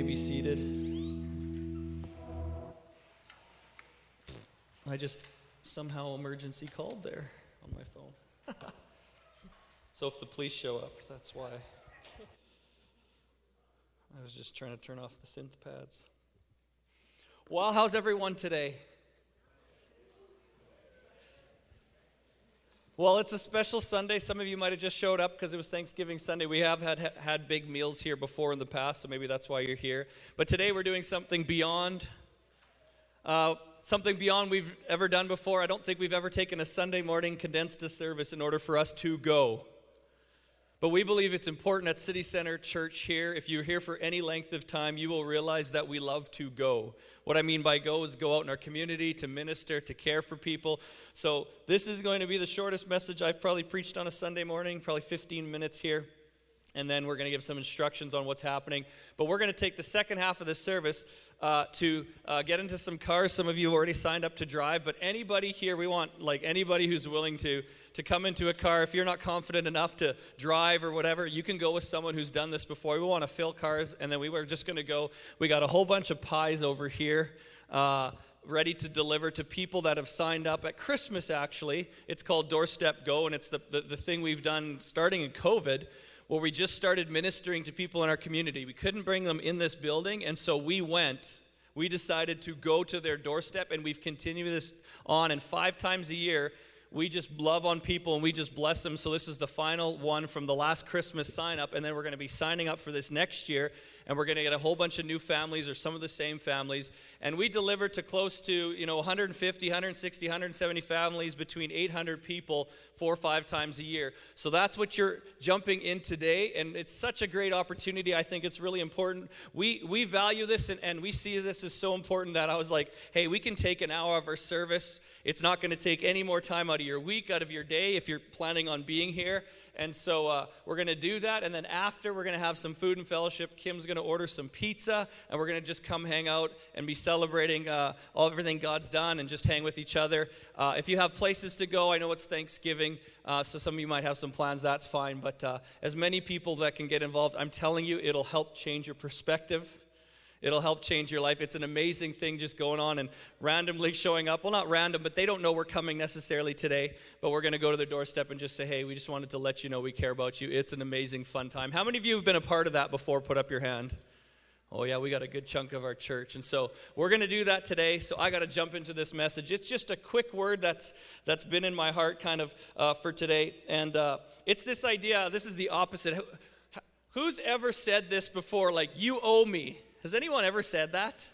Be seated. I just somehow emergency called there on my phone. So if the police show up, that's why. I was just trying to turn off the synth pads. Well, how's everyone today? Well, it's a special Sunday. Some of you might have just showed up because it was Thanksgiving Sunday. We have had big meals here before in the past, so maybe that's why you're here. But today we're doing something beyond we've ever done before. I don't think we've ever taken a Sunday morning condensed service in order for us to go. But we believe it's important at City Center Church here. If you're here for any length of time, you will realize that we love to go. What I mean by go is go out in our community to minister, to care for people. So this is going to be the shortest message I've probably preached on a Sunday morning, probably 15 minutes here. And then we're going to give some instructions on what's happening. But we're going to take the second half of this service to get into some cars. Some of you have already signed up to drive. But anybody here, we want anybody who's willing to come into a car. If you're not confident enough to drive or whatever, you can go with someone who's done this before. We want to fill cars, and then we were just going to go. We got a whole bunch of pies over here ready to deliver to people that have signed up at Christmas, actually. It's called Doorstep Go, and it's the thing we've done starting in COVID, where we just started ministering to people in our community. We couldn't bring them in this building, and so we decided to go to their doorstep, and we've continued this on, and 5 times a year, we just love on people and we just bless them. So this is the final one from the last Christmas sign up, and then we're going to be signing up for this next year, and we're going to get a whole bunch of new families or some of the same families, and we deliver to close to 150, 160, 170 families, between 800 people 4 or 5 times a year. So that's what you're jumping in today, and it's such a great opportunity. I think it's really important. We value this, and we see this as so important that I was like, hey, we can take an hour of our service. It's not going to take any more time out of your week, out of your day, if you're planning on being here. And so we're going to do that. And then after, we're going to have some food and fellowship. Kim's going to order some pizza, and we're going to just come hang out and be celebrating everything God's done and just hang with each other. If you have places to go, I know it's Thanksgiving, so some of you might have some plans. That's fine. But as many people that can get involved, I'm telling you, it'll help change your perspective. It'll help change your life. It's an amazing thing just going on and randomly showing up. Well, not random, but they don't know we're coming necessarily today. But we're going to go to their doorstep and just say, hey, we just wanted to let you know we care about you. It's an amazing, fun time. How many of you have been a part of that before? Put up your hand. Oh, yeah, we got a good chunk of our church. And so we're going to do that today. So I got to jump into this message. It's just a quick word that's been in my heart kind of for today. And it's this idea. This is the opposite. Who's ever said this before? Like, you owe me. Has anyone ever said that?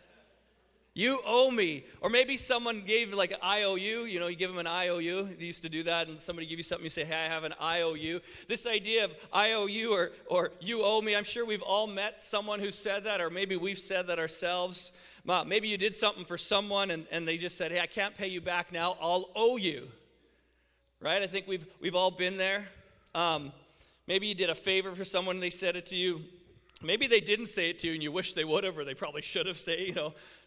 You owe me. Or maybe someone gave like an IOU. You give them an IOU. They used to do that, and somebody give you something, you say, hey, I have an IOU. This idea of IOU or you owe me, I'm sure we've all met someone who said that, or maybe we've said that ourselves. Maybe you did something for someone, and they just said, hey, I can't pay you back now. I'll owe you. Right? I think we've all been there. Maybe you did a favor for someone, and they said it to you. Maybe they didn't say it to you and you wish they would have, or they probably should have said,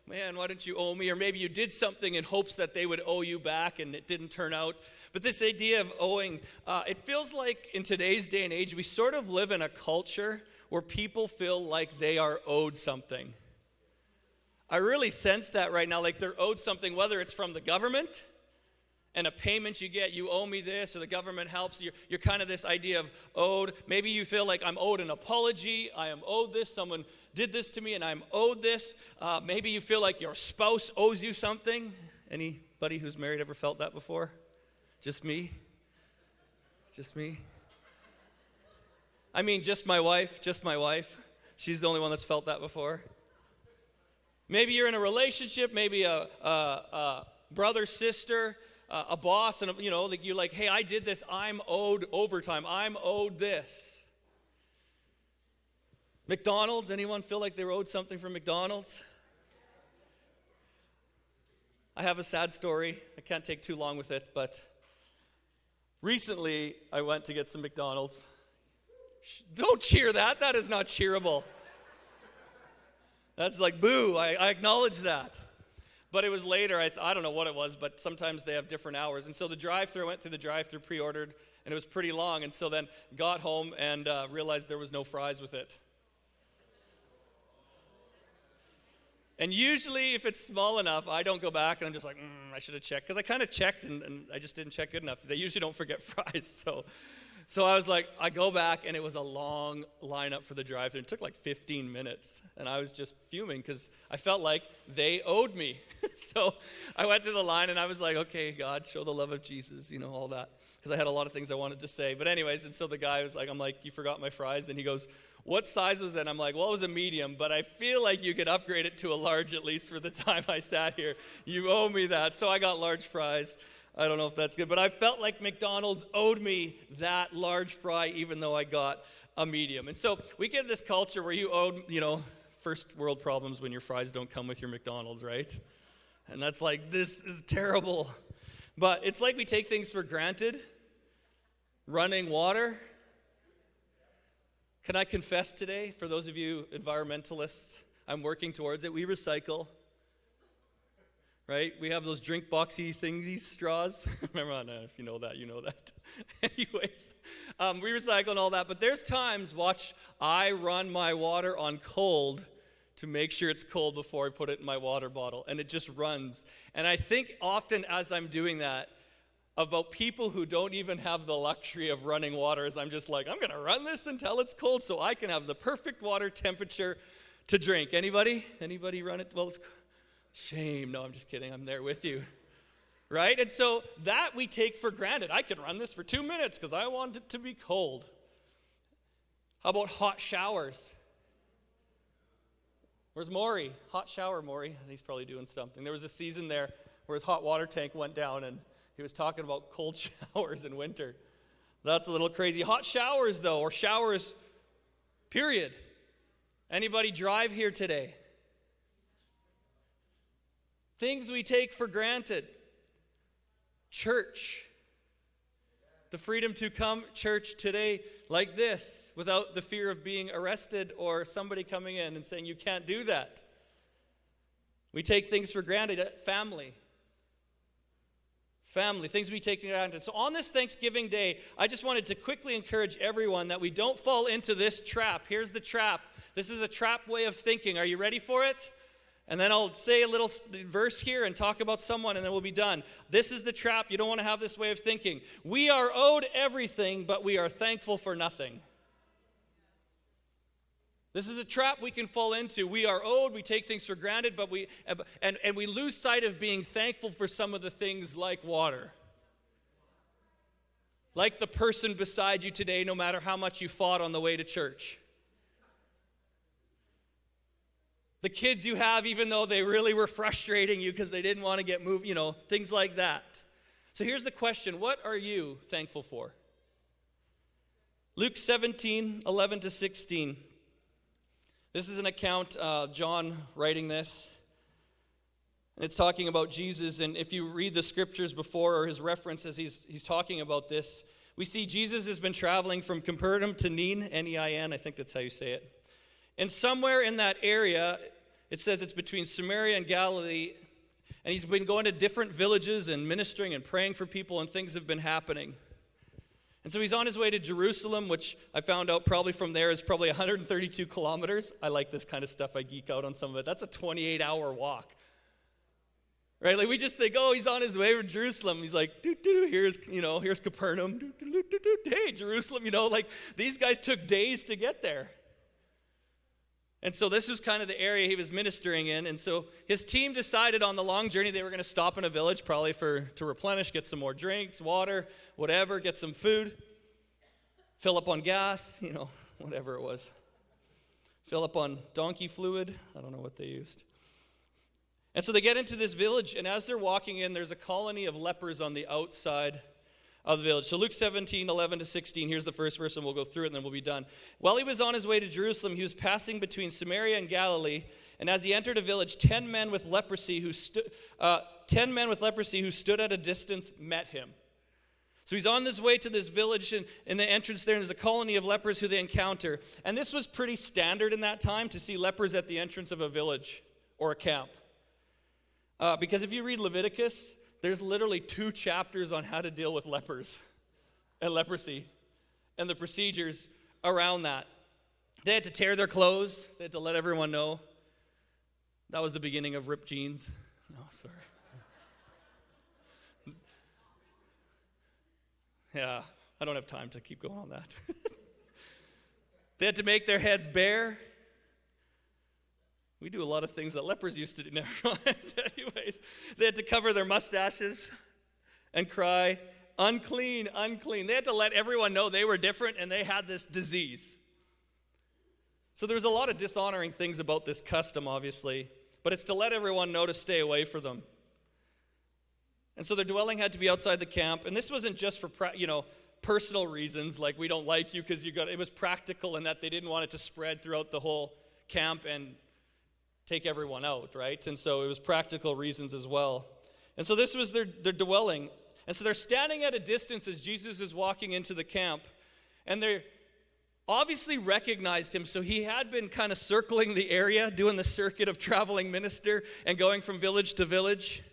man, why don't you owe me? Or maybe you did something in hopes that they would owe you back and it didn't turn out. But this idea of owing, it feels like in today's day and age, we sort of live in a culture where people feel like they are owed something. I really sense that right now, like they're owed something, whether it's from the government, and a payment you get, you owe me this, or the government helps. You're kind of this idea of owed. Maybe you feel like I'm owed an apology. I am owed this. Someone did this to me, and I'm owed this. Maybe you feel like your spouse owes you something. Anybody who's married ever felt that before? Just me? Just me? I mean, just my wife. She's the only one that's felt that before. Maybe you're in a relationship, maybe a brother, sister, a boss, and you're like, hey, I did this, I'm owed overtime, I'm owed this. McDonald's, anyone feel like they were owed something from McDonald's? I have a sad story. I can't take too long with it, but recently I went to get some McDonald's. Don't cheer that. That is not cheerable. That's like, boo, I acknowledge that. But it was later, I don't know what it was, but sometimes they have different hours. And so I went through the drive-thru, pre-ordered, and it was pretty long. And so then got home and realized there was no fries with it. And usually if it's small enough, I don't go back and I'm just like, I should have checked. Because I kind of checked and I just didn't check good enough. They usually don't forget fries. So I was like, I go back and it was a long lineup for the drive-thru. It took like 15 minutes. And I was just fuming because I felt like they owed me. So I went through the line and I was like, okay, God, show the love of Jesus, all that. Because I had a lot of things I wanted to say. But anyways, and so the guy was like, I'm like, you forgot my fries? And he goes, what size was that? I'm like, well, it was a medium, but I feel like you could upgrade it to a large at least for the time I sat here. You owe me that. So I got large fries. I don't know if that's good, but I felt like McDonald's owed me that large fry even though I got a medium. And so we get this culture where you owe, first world problems when your fries don't come with your McDonald's, right? And that's like, this is terrible. But it's like we take things for granted. Running water. Can I confess today, for those of you environmentalists, I'm working towards it. We recycle, right? We have those drink boxy thingies, straws. Remember, I don't know if you know that, you know that. Anyways, we recycle and all that. But there's times, I run my water on cold to make sure it's cold before I put it in my water bottle. And it just runs. And I think often as I'm doing that, about people who don't even have the luxury of running water, as I'm just like, I'm going to run this until it's cold so I can have the perfect water temperature to drink. Anybody run it? Well, it's shame. No, I'm just kidding. I'm there with you. Right? And so that we take for granted. I can run this for 2 minutes because I want it to be cold. How about hot showers? Where's Maury? Hot shower, Maury. He's probably doing something. There was a season there where his hot water tank went down and he was talking about cold showers in winter. That's a little crazy. Hot showers, though, or showers, period. Anybody drive here today? Things we take for granted. Church. The freedom to come church today like this without the fear of being arrested or somebody coming in and saying you can't do that. We take things for granted. Family, things we take for granted. So on this Thanksgiving Day, I just wanted to quickly encourage everyone that we don't fall into this trap. Here's the trap. This is a trap way of thinking. Are you ready for it? And then I'll say a little verse here and talk about someone, and then we'll be done. This is the trap. You don't want to have this way of thinking. We are owed everything, but we are thankful for nothing. This is a trap we can fall into. We are owed, we take things for granted, but we lose sight of being thankful for some of the things like water. Like the person beside you today, no matter how much you fought on the way to church. The kids you have, even though they really were frustrating you because they didn't want to get moved, things like that. So here's the question, what are you thankful for? Luke 17, 11 to 16. This is an account, John writing this, and it's talking about Jesus, and if you read the scriptures before, or his references, he's talking about this, we see Jesus has been traveling from Capernaum to Nain, N-E-I-N, I think that's how you say it, and somewhere in that area, it says it's between Samaria and Galilee, and he's been going to different villages and ministering and praying for people, and things have been happening. And so he's on his way to Jerusalem, which I found out probably from there is probably 132 kilometers. I like this kind of stuff. I geek out on some of it. That's a 28-hour walk. Right? Like we just think, oh, he's on his way to Jerusalem. He's like, here's Capernaum. Hey, Jerusalem. Like these guys took days to get there. And so this was kind of the area he was ministering in. And so his team decided on the long journey they were going to stop in a village probably to replenish, get some more drinks, water, whatever, get some food, fill up on gas, whatever it was. Fill up on donkey fluid. I don't know what they used. And so they get into this village, and as they're walking in, there's a colony of lepers on the outside of the village. So Luke 17, 11 to 16, here's the first verse, and we'll go through it, and then we'll be done. While he was on his way to Jerusalem, he was passing between Samaria and Galilee, and as he entered a village, 10 men with leprosy who stood at a distance met him. So he's on his way to this village, and in the entrance there's a colony of lepers who they encounter. And this was pretty standard in that time to see lepers at the entrance of a village or a camp. Because if you read Leviticus, there's literally 2 chapters on how to deal with lepers and leprosy and the procedures around that. They had to tear their clothes. They had to let everyone know. That was the beginning of ripped jeans. No, sorry. Yeah, I don't have time to keep going on that. They had to make their heads bare. We do a lot of things that lepers used to do. Never mind. Anyways, they had to cover their mustaches and cry, unclean, unclean. They had to let everyone know they were different and they had this disease. So there's a lot of dishonoring things about this custom, obviously, but it's to let everyone know to stay away from them. And so their dwelling had to be outside the camp, and this wasn't just for personal reasons, like we don't like you because it was practical in that they didn't want it to spread throughout the whole camp and take everyone out, right? And so it was practical reasons as well. And so this was their dwelling. And so they're standing at a distance as Jesus is walking into the camp, and they obviously recognized him. So he had been kind of circling the area, doing the circuit of traveling minister and going from village to village.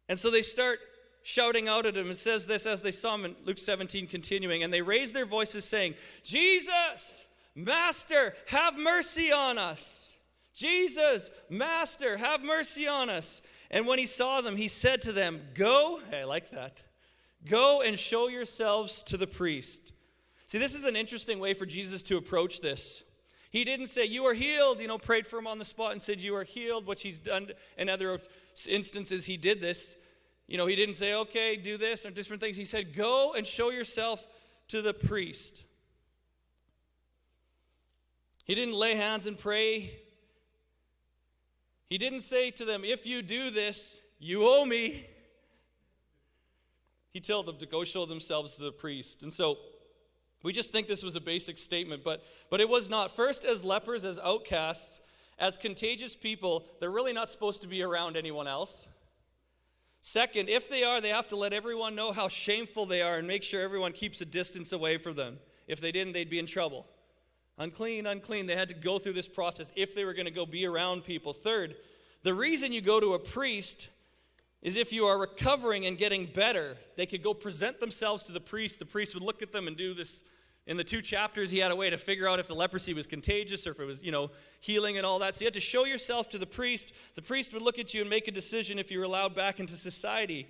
And so they start shouting out at him. It says this, as they saw him in Luke 17 continuing, and they raised their voices saying, Jesus, Master, have mercy on us. Jesus, Master, have mercy on us. And when he saw them, he said to them, go, hey, I like that, go and show yourselves to the priest. See, this is an interesting way for Jesus to approach this. He didn't say, you are healed, prayed for him on the spot and said, you are healed, which he's done in other instances. He did this. He didn't say, okay, do this or different things. He said, go and show yourself to the priest. He didn't lay hands and pray. He didn't say to them, if you do this, you owe me. He told them to go show themselves to the priest. And so we just think this was a basic statement, but it was not. First, as lepers, as outcasts, as contagious people, they're really not supposed to be around anyone else. Second, if they are, they have to let everyone know how shameful they are and make sure everyone keeps a distance away from them. If they didn't, they'd be in trouble. Unclean, unclean. They had to go through this process if they were going to go be around people. Third, the reason you go to a priest is if you are recovering and getting better. They could go present themselves to the priest. The priest would look at them and do this. In the 2 chapters, he had a way to figure out if the leprosy was contagious or if it was, healing and all that. So you had to show yourself to the priest. The priest would look at you and make a decision if you were allowed back into society.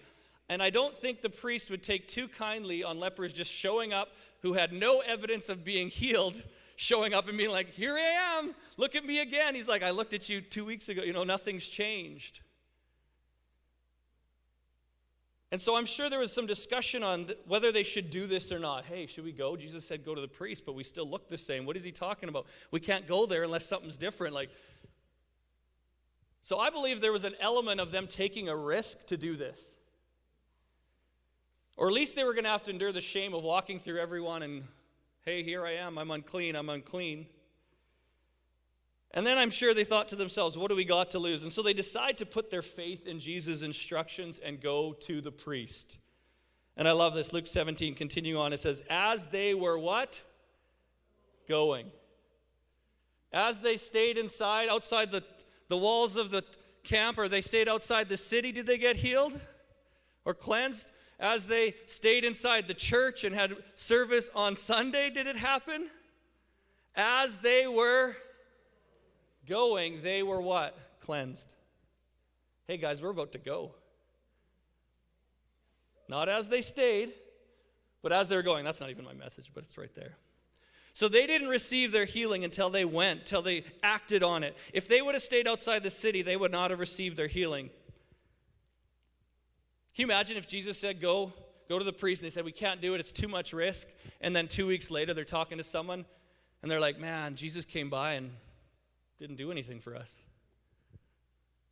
And I don't think the priest would take too kindly on lepers just showing up who had no evidence of being healed, showing up and being like, here I am, look at me again. He's like, I looked at you 2 weeks ago, nothing's changed. And so I'm sure there was some discussion on whether they should do this or not. Hey, should we go? Jesus said go to the priest, but we still look the same. What is he talking about? We can't go there unless something's different. So I believe there was an element of them taking a risk to do this. Or at least they were going to have to endure the shame of walking through everyone and, hey, here I am, I'm unclean, I'm unclean. And then I'm sure they thought to themselves, what do we got to lose? And so they decide to put their faith in Jesus' instructions and go to the priest. And I love this. Luke 17, continuing on, it says, as they were what? Going. As they stayed outside the walls of the camp, or they stayed outside the city, did they get healed or cleansed? As they stayed inside the church and had service on Sunday, did it happen? As they were going, they were what? Cleansed. Hey guys, we're about to go. Not as they stayed, but as they were going. That's not even my message, but it's right there. So they didn't receive their healing until they went, till they acted on it. If they would have stayed outside the city, they would not have received their healing. Can you imagine if Jesus said, go to the priest, and they said, we can't do it, it's too much risk, and then 2 weeks later they're talking to someone, and they're like, man, Jesus came by and didn't do anything for us.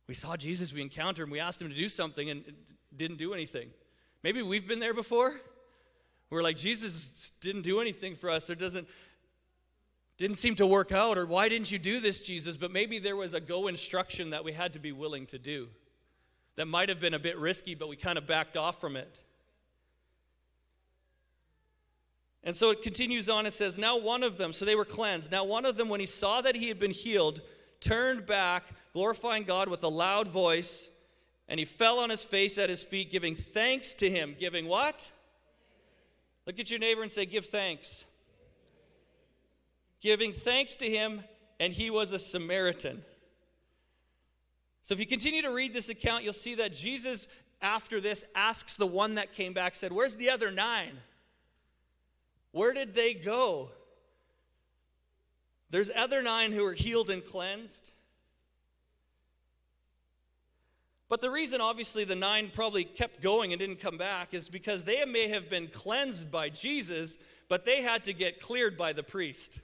We saw Jesus, we encountered him, we asked him to do something, and it didn't do anything. Maybe we've been there before. We're like, Jesus didn't do anything for us. Didn't seem to work out, or why didn't you do this, Jesus? But maybe there was a go instruction that we had to be willing to do. That might have been a bit risky, but we kind of backed off from it. And so it continues on, it says, now one of them, so they were cleansed. Now one of them, when he saw that he had been healed, turned back, glorifying God with a loud voice, and he fell on his face at his feet, giving thanks to him. Giving what? Look at your neighbor and say, give thanks. Giving thanks to him, and he was a Samaritan. So if you continue to read this account, you'll see that Jesus, after this, asks the one that came back, said, "Where's the other 9? Where did they go?" There's other 9 who are healed and cleansed. But the reason, obviously, the 9 probably kept going and didn't come back is because they may have been cleansed by Jesus, but they had to get cleared by the priest.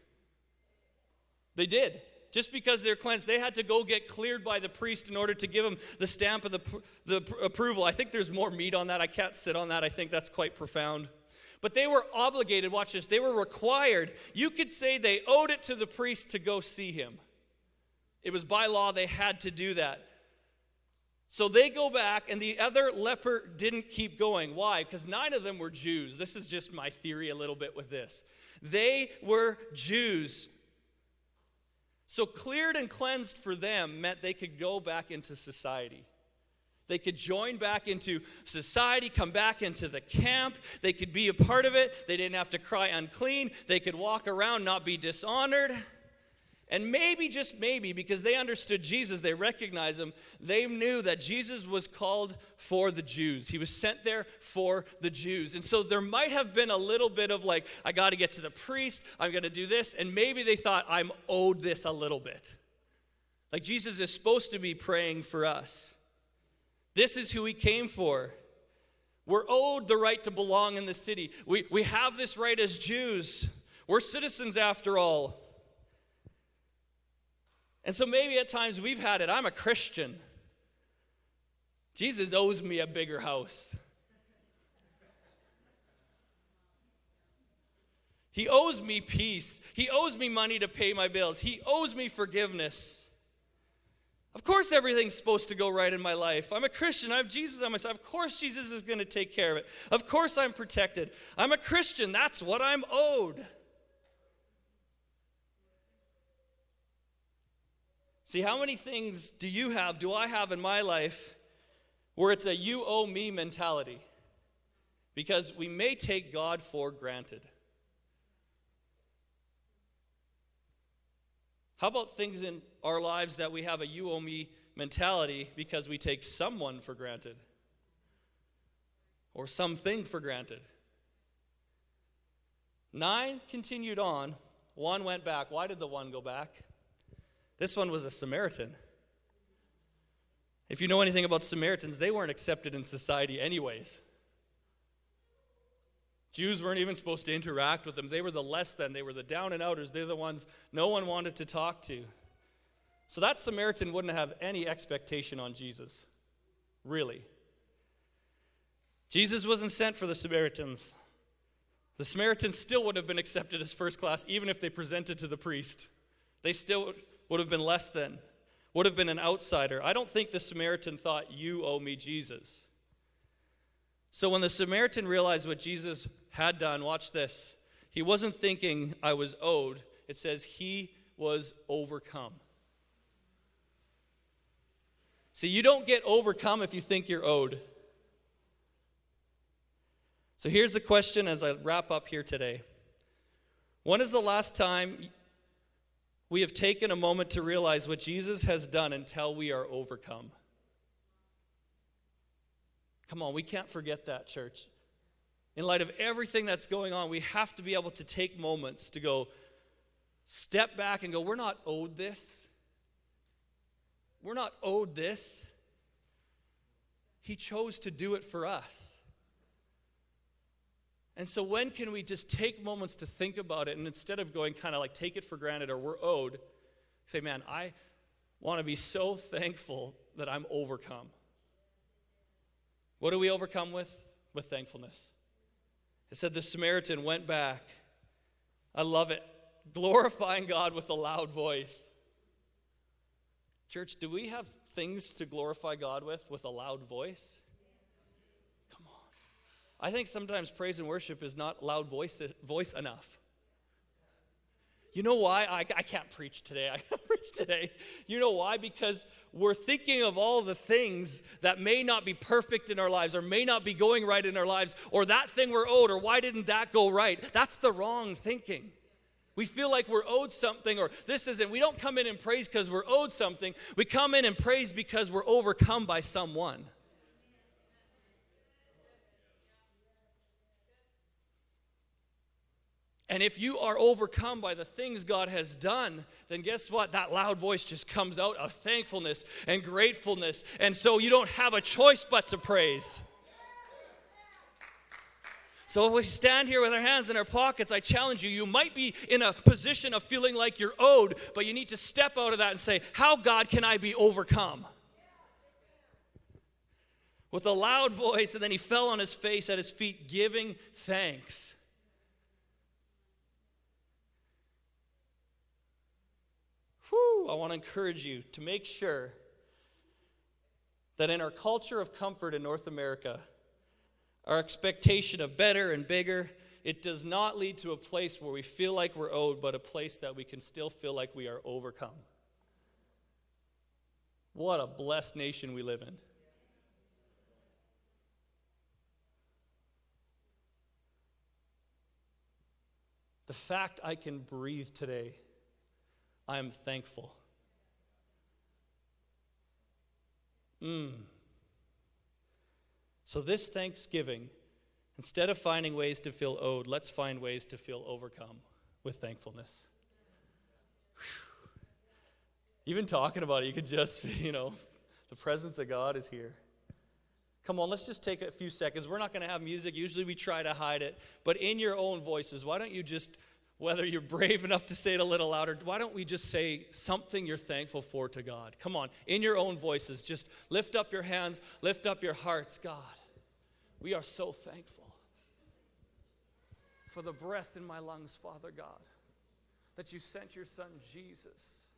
They did. Just because they're cleansed, they had to go get cleared by the priest in order to give them the stamp of the approval. I think there's more meat on that. I can't sit on that. I think that's quite profound. But they were obligated, watch this, they were required. You could say they owed it to the priest to go see him. It was by law, they had to do that. So they go back, and the other leper didn't keep going. Why? Because 9 of them were Jews. This is just my theory a little bit with this. They were Jews. So cleared and cleansed for them meant they could go back into society. They could join back into society, come back into the camp. They could be a part of it. They didn't have to cry unclean. They could walk around, not be dishonored. And maybe, just maybe, because they understood Jesus, they recognized him, they knew that Jesus was called for the Jews. He was sent there for the Jews. And so there might have been a little bit of like, I got to get to the priest, I'm going to do this. And maybe they thought, I'm owed this a little bit. Like Jesus is supposed to be praying for us. This is who he came for. We're owed the right to belong in the city. We have this right as Jews. We're citizens after all. And so maybe at times we've had it. I'm a Christian. Jesus owes me a bigger house. He owes me peace. He owes me money to pay my bills. He owes me forgiveness. Of course everything's supposed to go right in my life. I'm a Christian. I have Jesus on my side. Of course Jesus is going to take care of it. Of course I'm protected. I'm a Christian. That's what I'm owed. See, how many things do I have in my life where it's a you owe me mentality? Because we may take God for granted. How about things in our lives that we have a you owe me mentality because we take someone for granted? Or something for granted? 9 continued on. 1 went back. Why did the 1 go back? This one was a Samaritan. If you know anything about Samaritans, they weren't accepted in society anyways. Jews weren't even supposed to interact with them. They were the less than. They were the down and outers. They're the ones no one wanted to talk to. So that Samaritan wouldn't have any expectation on Jesus. Really. Jesus wasn't sent for the Samaritans. The Samaritans still would have been accepted as first class, even if they presented to the priest. They still would have been less than, would have been an outsider. I don't think the Samaritan thought, you owe me Jesus. So when the Samaritan realized what Jesus had done, watch this. He wasn't thinking, I was owed. It says he was overcome. See, you don't get overcome if you think you're owed. So here's the question as I wrap up here today. When is the last time we have taken a moment to realize what Jesus has done until we are overcome? Come on, we can't forget that, church. In light of everything that's going on, we have to be able to take moments to go, step back and go, we're not owed this. We're not owed this. He chose to do it for us. And so when can we just take moments to think about it, and instead of going kind of like take it for granted or we're owed, say, man, I want to be so thankful that I'm overcome. What do we overcome with? With thankfulness. It said the Samaritan went back. I love it. Glorifying God with a loud voice. Church, do we have things to glorify God with a loud voice? Come on. I think sometimes praise and worship is not loud voice enough. You know why? I can't preach today. I can't preach today. You know why? Because we're thinking of all the things that may not be perfect in our lives or may not be going right in our lives, or that thing we're owed, or why didn't that go right? That's the wrong thinking. We feel like we're owed something, or this isn't. We don't come in and praise because we're owed something. We come in and praise because we're overcome by someone. And if you are overcome by the things God has done, then guess what? That loud voice just comes out of thankfulness and gratefulness. And so you don't have a choice but to praise. So if we stand here with our hands in our pockets, I challenge you, you might be in a position of feeling like you're owed, but you need to step out of that and say, how, God, can I be overcome? With a loud voice, and then he fell on his face at his feet, giving thanks. I want to encourage you to make sure that in our culture of comfort in North America, our expectation of better and bigger, it does not lead to a place where we feel like we're owed, but a place that we can still feel like we are overcome. What a blessed nation we live in. The fact I can breathe today, I am thankful. So this Thanksgiving, instead of finding ways to feel owed, let's find ways to feel overcome with thankfulness. Whew. Even talking about it, you could just, the presence of God is here. Come on, let's just take a few seconds. We're not going to have music. Usually we try to hide it. But in your own voices, why don't you just, whether you're brave enough to say it a little louder, why don't we just say something you're thankful for to God? Come on, in your own voices, just lift up your hands, lift up your hearts. God, we are so thankful for the breath in my lungs, Father God, that you sent your son Jesus,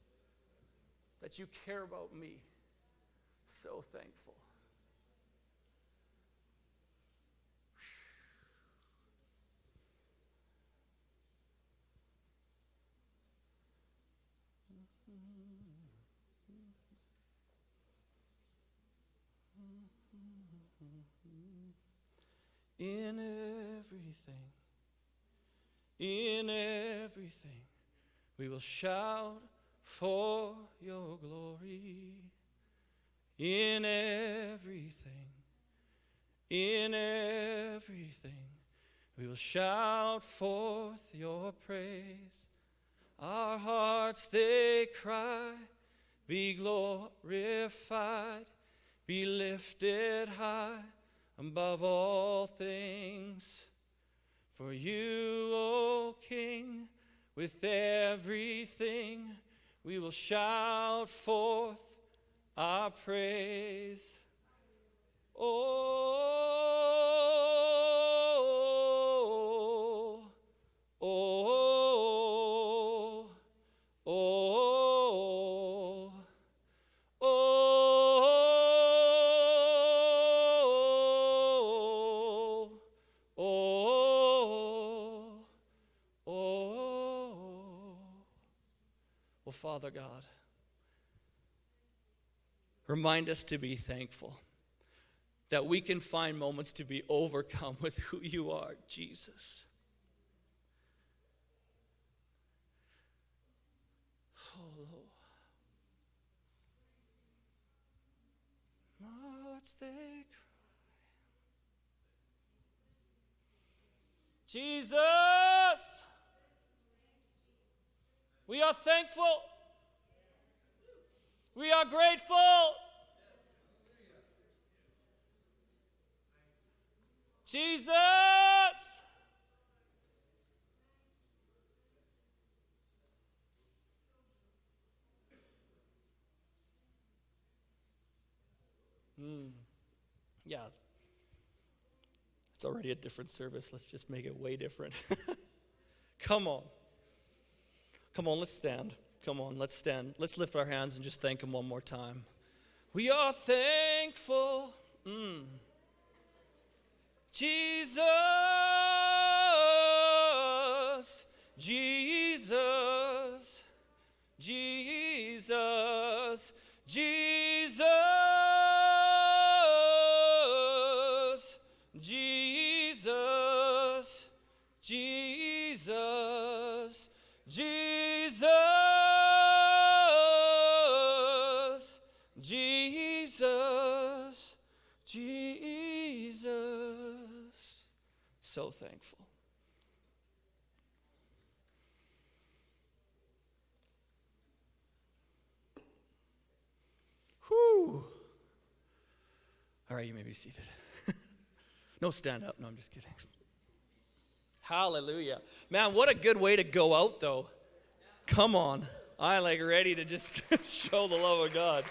that you care about me. So thankful. In everything, we will shout for your glory. In everything, we will shout forth your praise. Our hearts, they cry, be glorified, be lifted high above all things. For you, O King, with everything, we will shout forth our praise. Oh, oh, oh, oh, oh, oh. Well, Father God, remind us to be thankful, that we can find moments to be overcome with who you are, Jesus. Oh, Lord. My hearts, they cry. Jesus, we are thankful. We are grateful. Jesus. Yeah. It's already a different service. Let's just make it way different. Come on. Come on, let's stand. Come on, let's stand. Let's lift our hands and just thank him one more time. We are thankful. Jesus, Jesus, Jesus, Jesus, Jesus, Jesus, So thankful. Whew. All right, you may be seated. No, stand up. No, I'm just kidding. Hallelujah. Man, what a good way to go out, though. Come on. I ready to just show the love of God.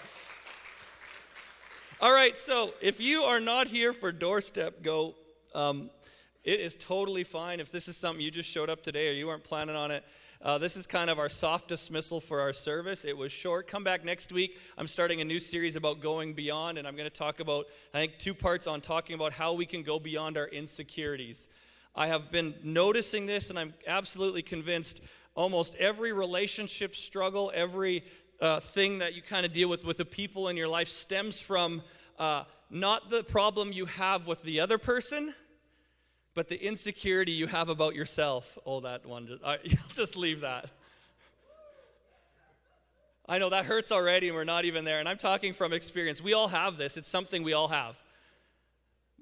All right, so if you are not here for Doorstep Go, it is totally fine. If this is something you just showed up today or you weren't planning on it, this is kind of our soft dismissal for our service. It was short. Come back next week. I'm starting a new series about going beyond, and I'm going to talk about, I think, 2 parts on talking about how we can go beyond our insecurities. I have been noticing this, and I'm absolutely convinced almost every relationship struggle, every thing that you kind of deal with the people in your life stems from not the problem you have with the other person, but the insecurity you have about yourself. Oh, that one, just leave that. I know that hurts already and we're not even there, and I'm talking from experience. We all have this. It's something we all have.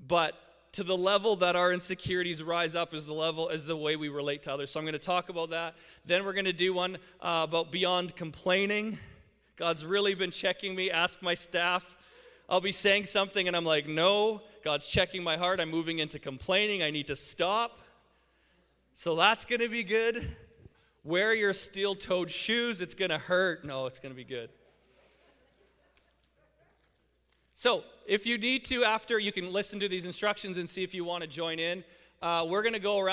But to the level that our insecurities rise up is the way we relate to others. So I'm going to talk about that. Then we're going to do one about beyond complaining. God's really been checking me. Ask my staff. I'll be saying something and I'm like, no. God's checking my heart. I'm moving into complaining. I need to stop. So that's going to be good. Wear your steel-toed shoes. It's going to hurt. No, it's going to be good. So if you need to, after, you can listen to these instructions and see if you want to join in. We're going to go around.